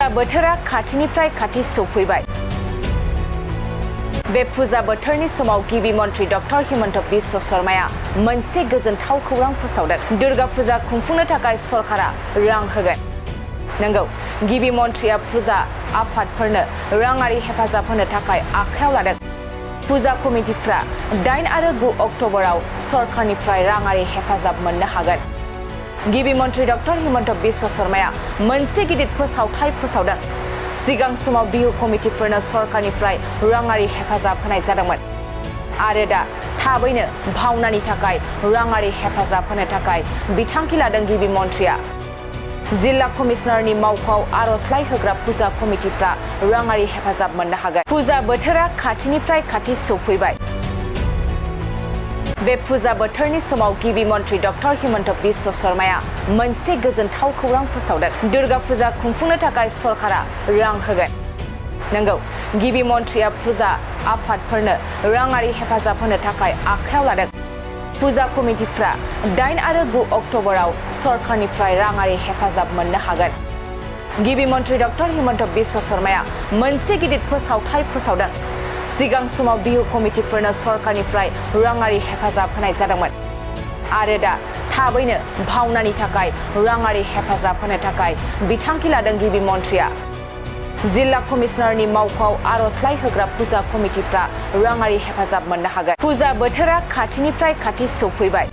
बोथोरा खाथिनिफ्राय खाथि सौफैबाय। बे फुजा बोथोरनि समाव गिबि मन्त्रि डक्टर हिमन्त बिश्व शर्माया मोनसे गोजोनथाव खौरां फोसावदों। दुर्गा फुजा खुंफुंनो थाखाय सरकारा रां होगोन। नंगौ, गिबि मन्त्रिया फुजा आफादफोरनो राङारि हेफाजाब होनो थाखाय आखायाव लादों। फुजा कमिटिफ्रा 8 आरो 9 अक्ट'बराव सरकारनिफ्राय राङारि हेफाजाब मोननो हागोन। गिबि मन्त्रि डक्टर हिमन्त बिश्व शर्माया मोनसे गिदिर फोसावथाय फोसावदों। सिगां समाव बिहु कमिटिफोरनो सरकारनिफ्राय राङारि हेफाजाब होनाय जादोंमोन आरो दा थाबैनो भावनानि थाखाय राङारि हेफाजाब होनो थाखाय बिथांखि लादों। गिबि मन्त्रिया जिल्ला कमिशनारनि मावख'आव आर'जलाइ होग्रा फुजा कमिटिफ्रा राङारि हेफाजाब मोननो हागोन। फुजा बोथोरा खाथिनिफ्राय खाथि सौफैबाय। बे फुजा बोथोरनि समाव गिबि मन्त्रि डक्टर हिमन्त बिश्व शर्माया मोनसे गोजोनथाव खौरां फोसावदों। दुर्गा फुजा खुंफुंनो थाखाय सरकारा रां होगोन। नंगौ, गिबि मन्त्रिया फुजा आफादफोरनो राङारि हेफाजाब होनो थाखाय आखायाव लादों। फुजा कमिटिफ्रा 8 आरो 9 अक्ट'बराव सरकारनिफ्राय राङारि हेफाजाब मोननो हागोन। गिबि मन्त्रि डक्टर हिमन्त बिश्व शर्माया मोनसे गिदिर फोसावथाय फोसावदों। सिगां समाव बिहु कमिटिफोरनो सरकारनिफ्राय राङारि हेफाजाब होनाय जादोंमोन आरो दा थाबैनो भावनानि थाखाय राङारि हेफाजाब होनो थाखाय बिथांखि लादों। गिबि मन्त्रिया जिल्ला कमिशनारनि मावख'आव आर'जलाइ होग्रा फुजा कमिटिफ्रा राङारि हेफाजाब मोननो हागोन। फुजा बोथोरा खाथिनिफ्राय खाथि सौफैबाय।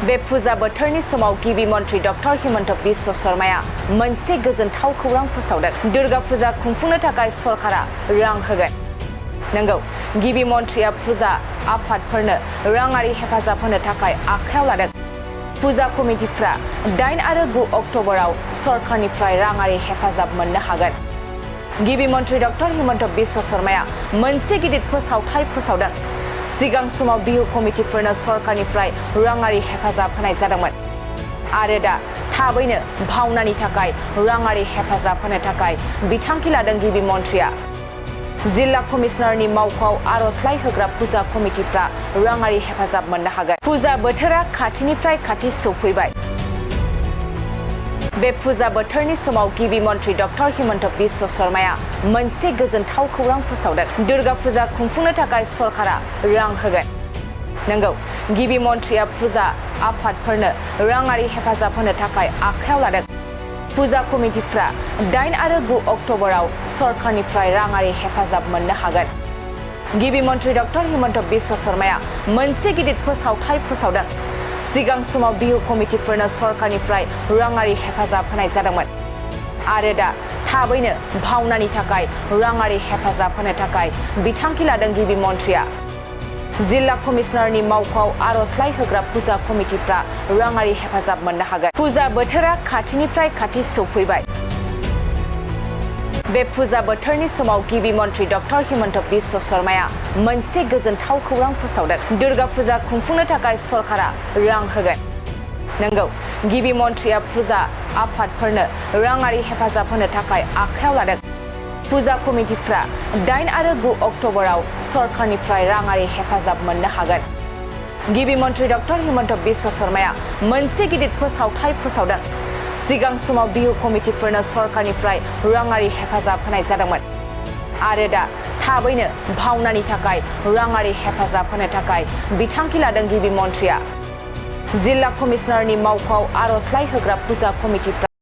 बे फुजा बोथोरनि समाव गिबि मन्त्रि डक्टर हिमन्त बिश्व शर्माया मोनसे गोजोनथाव खौरां फोसावदों। दुर्गा फुजा खुंफुंनो थाखाय सरकारा रां होगोन। नंगौ, गिबि मन्त्रिया फुजा आफादफोरनो राङारि हेफाजाब होनो थाखाय आखायाव लादों। फुजा कमिटिफ्रा 8 आरो 9 अक्ट'बराव सरकारनिफ्राय राङारि हेफाजाब मोननो हागोन। गिबि मन्त्रि डक्टर हिमन्त बिश्व शर्माया मोनसे गिदिर फोसावथाय फोसावदों। सिगां समाव बिहु कमिटिफोरनो सरकारनिफ्राय राङारि हेफाजाब होनाय जादोंमोन आरो दा थाबैनो भावनानि थाखाय राङारि हेफाजाब होनो थाखाय बिथांखि लादों। गिबि मन्त्रिया जिल्ला कमिशनारनि मावख'आव आर'जलाइ होग्रा फुजा कमिटिफ्रा राङारि हेफाजाब मोननो हागोन। फुजा बोथोरा खाथिनिफ्राय खाथि सौफैबाय। बे फुजा बोथोरनि समाव गिबि मन्त्रि डक्टर हिमन्त बिश्व शर्माया मोनसे गोजोनथाव खौरां फोसावदों। दुर्गा फुजा खुंफुंनो थाखाय सरकारा रां होगोन। नंगौ, गिबि मन्त्रिया फुजा आफादफोरनो राङारि हेफाजाब होनो थाखाय आखायाव लादों। फुजा कमिटिफ्रा 8 आरो 9 अक्ट'बराव सरकारनिफ्राय राङारि हेफाजाब मोननो हागोन। गिबि मन्त्रि डक्टर हिमन्त बिश्व शर्माया मोनसे गिदिर फोसावथाय फोसावदों। सिगां समाव बिहु कमिटिफोरनो सरकारनिफ्राय राङारि हेफाजाब होनाय जादोंमोन आरो दा थाबैनो भावनानि थाखाय राङारि हेफाजाब होनो थाखाय बिथांखि लादों। गिबि मन्त्रिया जिल्ला कमिशनारनि मावख'आव आर'जलाइ होग्रा फुजा कमिटिफ्रा राङारि हेफाजाब मोननो हागोन। फुजा बोथोरा खाथिनिफ्राय खाथि सौफैबाय। बे फुजा बोथोरनि समाव गिबि मन्त्रि डक्टर हिमन्त बिश्व शर्माया मोनसे गोजोनथाव खौरां फोसावदों। दुर्गा फुजा खुंफुंनो थाखाय सरकारा रां होगोन। नंगौ, गिबि मन्त्रिया फुजा आफादफोरनो राङारि हेफाजाब होनो थाखाय आखायाव लादों। फुजा कमिटिफ्रा 8 आरो 9 अक्ट'बराव सरकारनिफ्राय राङारि हेफाजाब मोननो हागोन। गिबि मन्त्रि डक्टर हिमन्त बिश्व शर्माया मोनसे गिदिर फोसावथाय फोसावदों। सिगां समाव बिहु कमिटिफोरनो सरकारनिफ्राय राङारि हेफाजाब होनाय जादोंमोन आरो दा थाबैनो भावनानि थाखाय राङारि हेफाजाब होनो थाखाय बिथांखि लादों। गिबि मन्त्रिया जिल्ला कमिशनारनि मावख'आव आर'जलाइ होग्रा फुजा कमिटिफ्रा